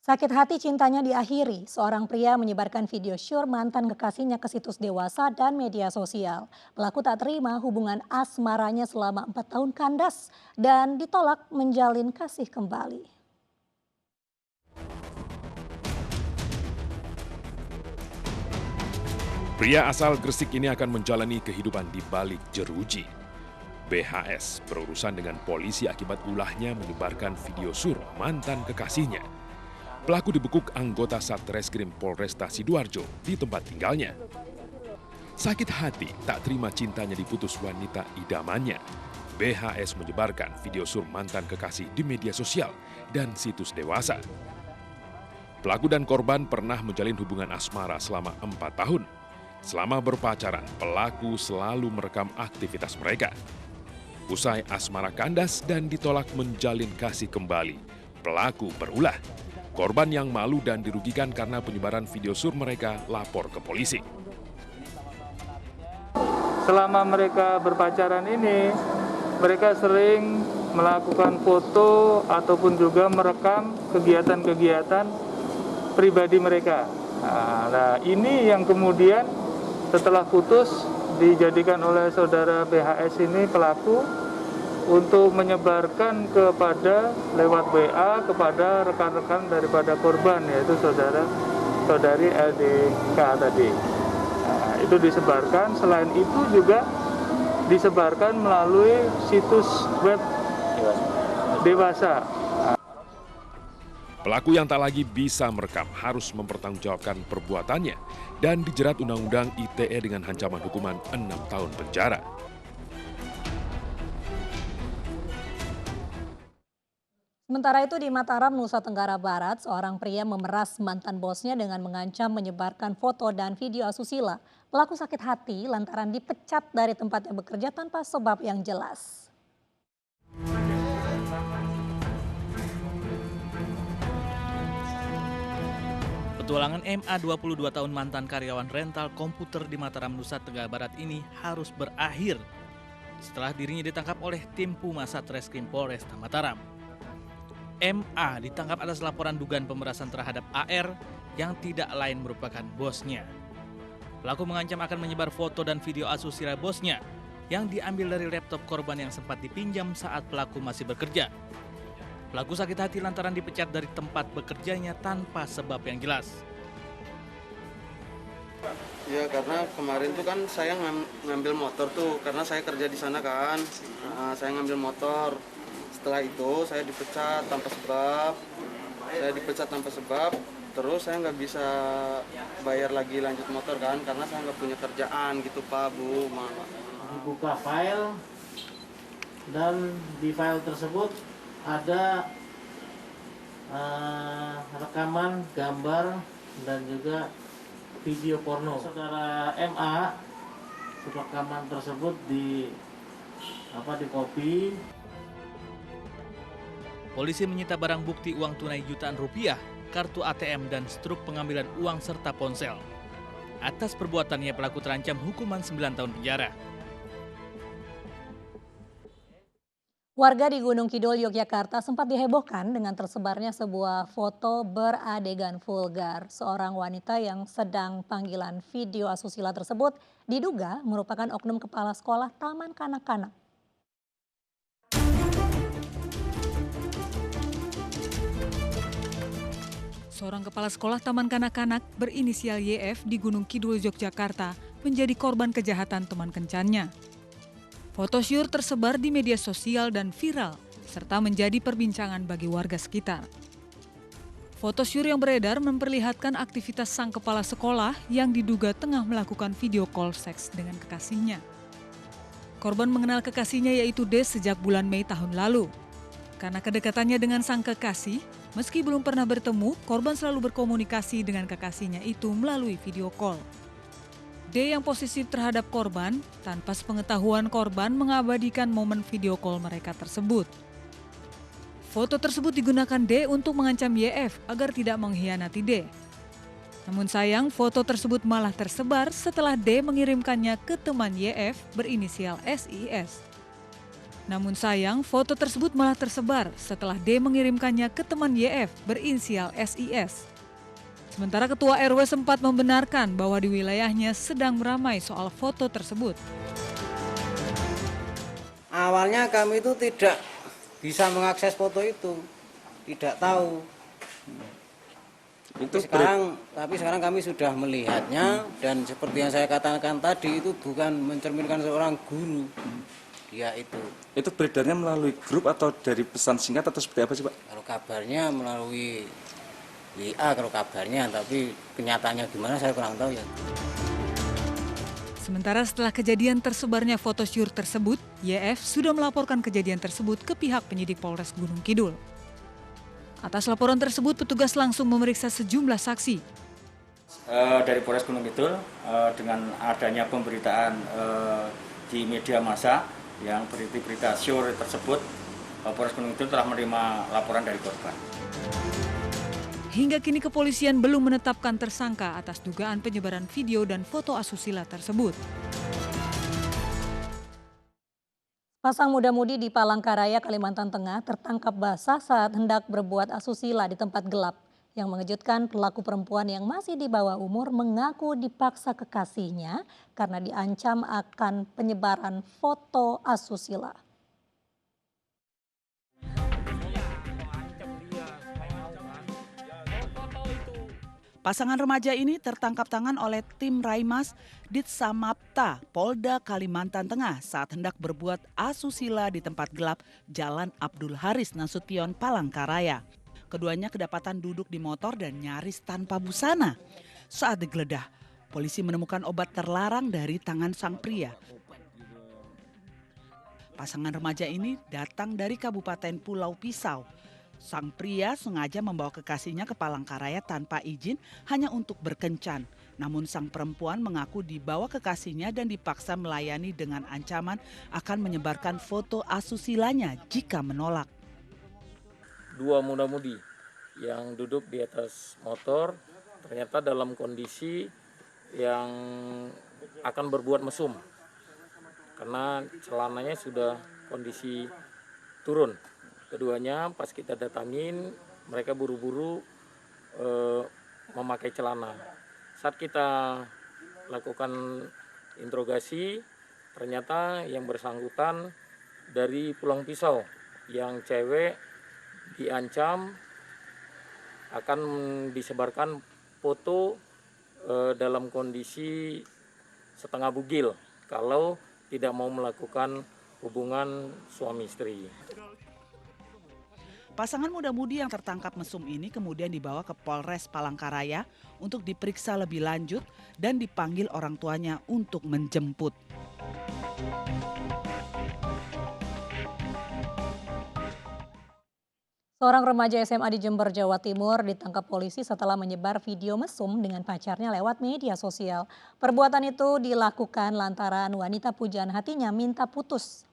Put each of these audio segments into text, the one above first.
Sakit hati cintanya diakhiri, seorang pria menyebarkan video syur mantan kekasihnya ke situs dewasa dan media sosial. Pelaku tak terima hubungan asmaranya selama 4 tahun kandas dan ditolak menjalin kasih kembali. Pria asal Gresik ini akan menjalani kehidupan di balik jeruji. BHS berurusan dengan polisi akibat ulahnya menyebarkan video sur mantan kekasihnya. Pelaku dibekuk anggota Satreskrim Polresta Sidoarjo di tempat tinggalnya. Sakit hati tak terima cintanya diputus wanita idamannya. BHS menyebarkan video sur mantan kekasih di media sosial dan situs dewasa. Pelaku dan korban pernah menjalin hubungan asmara selama 4 tahun. Selama berpacaran, pelaku selalu merekam aktivitas mereka. Usai asmara kandas dan ditolak menjalin kasih kembali, pelaku berulah. Korban yang malu dan dirugikan karena penyebaran video sur mereka lapor ke polisi. Selama mereka berpacaran ini, mereka sering melakukan foto ataupun juga merekam kegiatan-kegiatan pribadi mereka. Nah, ini yang kemudian setelah putus dijadikan oleh saudara BHS ini pelaku untuk menyebarkan kepada lewat WA kepada rekan-rekan daripada korban, yaitu saudari LDK tadi. Nah, itu disebarkan. Selain itu juga disebarkan melalui situs web dewasa. Pelaku yang tak lagi bisa merekam harus mempertanggungjawabkan perbuatannya dan dijerat Undang-Undang ITE dengan ancaman hukuman 6 tahun penjara. Sementara itu di Mataram, Nusa Tenggara Barat, seorang pria memeras mantan bosnya dengan mengancam menyebarkan foto dan video asusila. Pelaku sakit hati lantaran dipecat dari tempatnya bekerja tanpa sebab yang jelas. Petualangan MA 22 tahun mantan karyawan rental komputer di Mataram, Nusa Tenggara Barat ini harus berakhir setelah dirinya ditangkap oleh tim Pumas Satreskrim Polresta Mataram. MA ditangkap atas laporan dugaan pemerasan terhadap AR yang tidak lain merupakan bosnya. Pelaku mengancam akan menyebar foto dan video asusila bosnya yang diambil dari laptop korban yang sempat dipinjam saat pelaku masih bekerja. Pelaku sakit hati lantaran dipecat dari tempat bekerjanya tanpa sebab yang jelas. Ya, karena kemarin tuh kan saya ngambil motor tuh, karena saya kerja di sana kan. Saya ngambil motor. Setelah itu saya dipecat tanpa sebab. Terus saya nggak bisa bayar lagi lanjut motor kan, karena saya nggak punya kerjaan gitu Pak, Bu. Dibuka file dan di file tersebut ada rekaman gambar dan juga video porno. Saudara MA, rekaman tersebut di copy. Polisi menyita barang bukti uang tunai jutaan rupiah, kartu ATM dan struk pengambilan uang serta ponsel. Atas perbuatannya pelaku terancam hukuman 9 tahun penjara. Warga di Gunung Kidul, Yogyakarta sempat dihebohkan dengan tersebarnya sebuah foto beradegan vulgar. Seorang wanita yang sedang panggilan video asusila tersebut diduga merupakan oknum kepala sekolah Taman Kanak-Kanak. Seorang kepala sekolah Taman Kanak-Kanak berinisial YF di Gunung Kidul, Yogyakarta menjadi korban kejahatan teman kencannya. Foto syur tersebar di media sosial dan viral, serta menjadi perbincangan bagi warga sekitar. Foto syur yang beredar memperlihatkan aktivitas sang kepala sekolah yang diduga tengah melakukan video call seks dengan kekasihnya. Korban mengenal kekasihnya yaitu D sejak bulan Mei tahun lalu. Karena kedekatannya dengan sang kekasih, meski belum pernah bertemu, korban selalu berkomunikasi dengan kekasihnya itu melalui video call. D yang posesif terhadap korban, tanpa sepengetahuan korban mengabadikan momen video call mereka tersebut. Foto tersebut digunakan D untuk mengancam YF agar tidak mengkhianati D. Namun sayang, foto tersebut malah tersebar setelah D mengirimkannya ke teman YF berinisial SIS. Namun sayang, foto tersebut malah tersebar setelah D mengirimkannya ke teman YF berinisial SIS. Sementara Ketua RW sempat membenarkan bahwa di wilayahnya sedang ramai soal foto tersebut. Awalnya kami itu tidak bisa mengakses foto itu, tidak tahu. Tapi sekarang kami sudah melihatnya, dan seperti yang saya katakan tadi, itu bukan mencerminkan seorang guru. Dia itu. Itu beredarnya melalui grup atau dari pesan singkat atau seperti apa sih, Pak? Kalau kabarnya melalui WA, kalau kabarnya, tapi kenyataannya gimana saya kurang tahu ya. Sementara setelah kejadian tersebarnya foto syur tersebut, YF sudah melaporkan kejadian tersebut ke pihak penyidik Polres Gunung Kidul. Atas laporan tersebut, petugas langsung memeriksa sejumlah saksi. Dari Polres Gunung Kidul, dengan adanya pemberitaan di media massa yang berita syur tersebut, Polres Gunung Kidul telah menerima laporan dari korban. Hingga kini kepolisian belum menetapkan tersangka atas dugaan penyebaran video dan foto asusila tersebut. Pasang muda-mudi di Palangkaraya, Kalimantan Tengah tertangkap basah saat hendak berbuat asusila di tempat gelap. Yang mengejutkan, pelaku perempuan yang masih di bawah umur mengaku dipaksa kekasihnya karena diancam akan penyebaran foto asusila. Pasangan remaja ini tertangkap tangan oleh tim Raimas Ditsamapta Polda Kalimantan Tengah saat hendak berbuat asusila di tempat gelap Jalan Abdul Haris Nasution, Palangkaraya. Keduanya kedapatan duduk di motor dan nyaris tanpa busana. Saat digeledah, polisi menemukan obat terlarang dari tangan sang pria. Pasangan remaja ini datang dari Kabupaten Pulau Pisau. Sang pria sengaja membawa kekasihnya ke Palangkaraya tanpa izin hanya untuk berkencan. Namun sang perempuan mengaku dibawa kekasihnya dan dipaksa melayani dengan ancaman akan menyebarkan foto asusilanya jika menolak. Dua muda-mudi yang duduk di atas motor ternyata dalam kondisi yang akan berbuat mesum karena celananya sudah kondisi turun. Keduanya pas kita datangin mereka buru-buru memakai celana. Saat kita lakukan interogasi ternyata yang bersangkutan dari Pulau Pisau, yang cewek diancam akan disebarkan foto dalam kondisi setengah bugil kalau tidak mau melakukan hubungan suami istri. Pasangan muda-mudi yang tertangkap mesum ini kemudian dibawa ke Polres Palangkaraya untuk diperiksa lebih lanjut dan dipanggil orang tuanya untuk menjemput. Seorang remaja SMA di Jember, Jawa Timur ditangkap polisi setelah menyebar video mesum dengan pacarnya lewat media sosial. Perbuatan itu dilakukan lantaran wanita pujaan hatinya minta putus.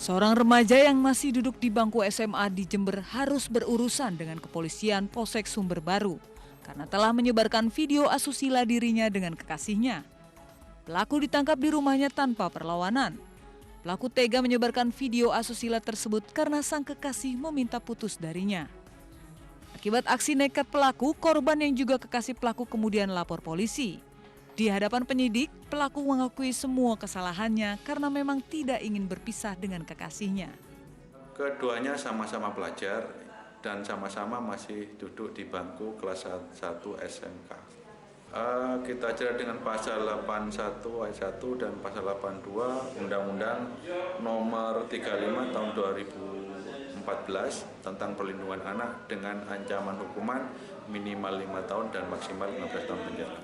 Seorang remaja yang masih duduk di bangku SMA di Jember harus berurusan dengan kepolisian Polsek Sumber Baru karena telah menyebarkan video asusila dirinya dengan kekasihnya. Pelaku ditangkap di rumahnya tanpa perlawanan. Pelaku tega menyebarkan video asusila tersebut karena sang kekasih meminta putus darinya. Akibat aksi nekat pelaku, korban yang juga kekasih pelaku kemudian lapor polisi. Di hadapan penyidik, pelaku mengakui semua kesalahannya karena memang tidak ingin berpisah dengan kekasihnya. Keduanya sama-sama pelajar dan sama-sama masih duduk di bangku kelas 1 SMK. Kita jerat dengan pasal 81 ayat 1 dan pasal 82 Undang-Undang Nomor 35 Tahun 2014 tentang perlindungan anak dengan ancaman hukuman minimal 5 tahun dan maksimal 15 tahun penjara.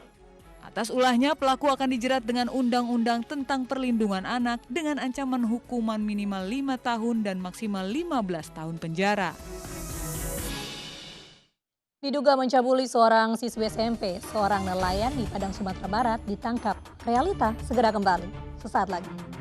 Atas ulahnya, pelaku akan dijerat dengan Undang-Undang tentang Perlindungan Anak dengan ancaman hukuman minimal 5 tahun dan maksimal 15 tahun penjara. Diduga mencabuli seorang siswi SMP, seorang nelayan di Padang, Sumatera Barat ditangkap. Realita segera kembali sesaat lagi.